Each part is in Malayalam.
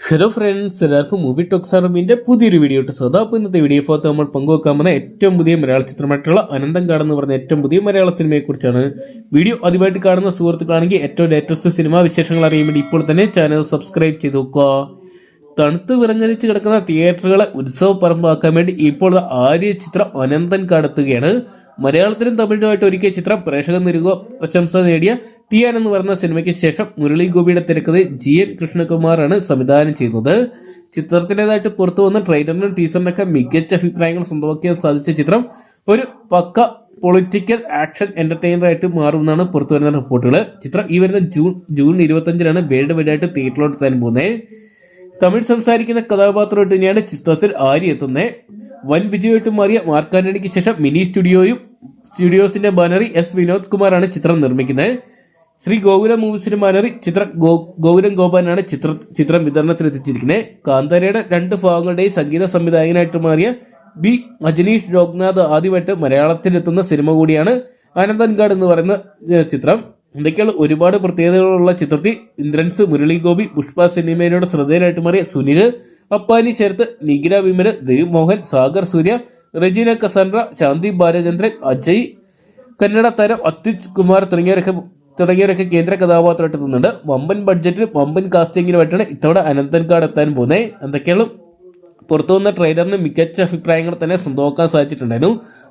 ഹലോ ഫ്രണ്ട്സ്, എല്ലാവർക്കും മൂവി ടോക്സ് ആർമിന്റെ പുതിയൊരു വീഡിയോ ഇട്ട് സ്വതാ. അപ്പോൾ ഇന്നത്തെ വീഡിയോ ഭാഗത്ത് നമ്മൾ പങ്കുവെക്കാൻ പോകുന്ന ഏറ്റവും പുതിയ മലയാള ചിത്രമായിട്ടുള്ള അനന്തങ്കാട് എന്ന് പറഞ്ഞ ഏറ്റവും പുതിയ മലയാള സിനിമയെ കുറിച്ചാണ്. വീഡിയോ ആദ്യമായിട്ട് കാണുന്ന സുഹൃത്തുക്കളാണെങ്കിൽ ഏറ്റവും ലേറ്റസ്റ്റ് സിനിമാ വിശേഷങ്ങൾ അറിയാൻ വേണ്ടി ഇപ്പോൾ തന്നെ ചാനൽ സബ്സ്ക്രൈബ് ചെയ്ത് നോക്കുക. തണുത്ത് വിറങ്ങലിച്ച് കിടക്കുന്ന തിയേറ്ററുകളെ ഉത്സവ പറമ്പാക്കാൻ വേണ്ടി ഇപ്പോൾ ആര്യ ചിത്രം അനന്തൻകാട് എത്തുകയാണ്. മലയാളത്തിലും തമിഴിലുമായിട്ട് ഒരുക്കിയ ചിത്രം പ്രേക്ഷക നിരുക പ്രശംസ നേടിയ ടിയാൻ എന്ന് പറയുന്ന സിനിമയ്ക്ക് ശേഷം മുരളി ഗോപിയുടെ തിരക്കഥ GN കൃഷ്ണകുമാറാണ് സംവിധാനം ചെയ്യുന്നത്. ചിത്രത്തിൻ്റെതായിട്ട് പുറത്തു വന്ന ട്രെയിലറിനും ടീസറിനൊക്കെ മികച്ച അഭിപ്രായങ്ങൾ സ്വന്തമാക്കാൻ സാധിച്ച ചിത്രം ഒരു പക്ക പൊളിറ്റിക്കൽ ആക്ഷൻ എന്റർടൈനർ ആയിട്ട് മാറുമെന്നാണ് പുറത്തു വരുന്ന റിപ്പോർട്ടുകൾ. ചിത്രം ഈ വരുന്ന ജൂൺ 25 വേൾഡ് വൈഡ് ആയിട്ട് തിയേറ്ററിലോട്ട് എത്താൻ പോകുന്നത്. തമിഴ് സംസാരിക്കുന്ന കഥാപാത്രമായിട്ട് തന്നെയാണ് ചിത്രത്തിൽ ആര്യ എത്തുന്നത്. വൻ വിജയമായിട്ട് മാറിയ മാർക്കാൻഡണിക്ക് ശേഷം മിനി സ്റ്റുഡിയോസിന്റെ ബാനറി വിനോദ് കുമാറാണ് ചിത്രം നിർമ്മിക്കുന്നത്. ശ്രീ ഗോകുലം മൂവീസിന്റെ ബാനറി ഗോകുലം ഗോപാലനാണ് ചിത്രം വിതരണത്തിലെത്തിച്ചിരിക്കുന്നത്. കാന്താരയുടെ 2 ഭാഗങ്ങളുടെയും സംഗീത സംവിധായകനായിട്ട് മാറിയ അജനീഷ് ലോക്നാഥ് ആദ്യമായിട്ട് മലയാളത്തിലെത്തുന്ന സിനിമ കൂടിയാണ് അനന്തൻകാട് എന്ന് പറയുന്ന ചിത്രം. എന്തൊക്കെയാണ് ഒരുപാട് പ്രത്യേകതകളുള്ള ചിത്രത്തിൽ ഇന്ദ്രൻസ്, മുരളി ഗോപി, പുഷ്പ സിനിമയിലൂടെ ശ്രദ്ധേയനായിട്ട് മാറിയ സുനിൽ, അപ്പാനി ചേർത്ത്, നിഖില വിമൽ, ദേവ് മോഹൻ, സാഗർ സൂര്യ, റെജീന കസാൻഡ്ര, ശാന്തി ബാലചന്ദ്രൻ, അജയ്, കന്നഡ താരം അത്യുജ് കുമാർ തുടങ്ങിയവരൊക്കെ കേന്ദ്ര കഥാപാത്രമായിട്ട് എത്തുന്നുണ്ട്. വമ്പൻ ബഡ്ജറ്റിൽ വമ്പൻ കാസ്റ്റിംഗിനുമായിട്ടാണ് ഇത്തവണ അനന്തൻകാട് എത്താൻ പോകുന്നത്. എന്തൊക്കെയാണ് പുറത്തു വന്ന ട്രെയിലറിന് മികച്ച അഭിപ്രായങ്ങൾ തന്നെ സ്വന്തമാക്കാൻ സാധിച്ചിട്ടുണ്ടായിരുന്നു.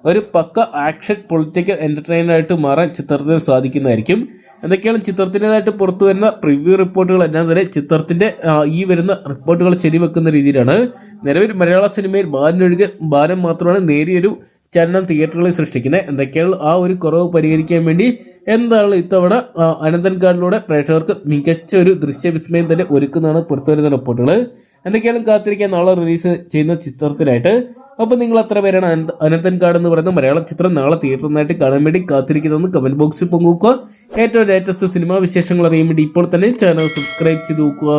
ഒരു പക്ക ആക്ഷൻ പൊളിറ്റിക്കൽ എന്റർടൈനർ ആയിട്ട് മാറാൻ ചിത്രത്തിന് സാധിക്കുന്നതായിരിക്കും. എന്തൊക്കെയാണ് ചിത്രത്തിൻ്റെതായിട്ട് പുറത്തു വരുന്ന പ്രിവ്യൂ റിപ്പോർട്ടുകൾ എല്ലാം തന്നെ ചിത്രത്തിന്റെ ഈ വരുന്ന റിപ്പോർട്ടുകൾ ശരിവെക്കുന്ന രീതിയിലാണ്. നിലവിൽ മലയാള സിനിമയിൽ ബാലൻ മാത്രമാണ് നേരിയൊരു ചലനം തിയേറ്ററുകളിൽ സൃഷ്ടിക്കുന്നത്. എന്തൊക്കെയാണ് ആ ഒരു കുറവ് പരിഹരിക്കാൻ വേണ്ടി എന്താണ് ഇത്തവണ അനന്തൻകാടിലൂടെ പ്രേക്ഷകർക്ക് മികച്ച ഒരു ദൃശ്യവിസ്മയം തന്നെ ഒരുക്കുന്നതാണ് പുറത്തുവരുന്ന റിപ്പോർട്ടുകൾ. എന്തൊക്കെയാണ് കാത്തിരിക്കാൻ നാളെ റിലീസ് ചെയ്യുന്ന ചിത്രത്തിനായിട്ട്. അപ്പോൾ നിങ്ങൾ അത്ര പേരാണ് അനന്തൻകാട് എന്ന് പറയുന്ന മലയാള ചിത്രം നാളെ തിയേറ്ററിനായിട്ട് കാണാൻ വേണ്ടി കാത്തിരിക്കുന്നതെന്ന് കമന്റ് ബോക്സിൽ പങ്കുവെക്കുക. ഏറ്റവും ലേറ്റസ്റ്റ് സിനിമാ വിശേഷങ്ങൾ അറിയാൻ വേണ്ടി ഇപ്പോൾ തന്നെ ചാനൽ സബ്സ്ക്രൈബ് ചെയ്ത് നോക്കുക.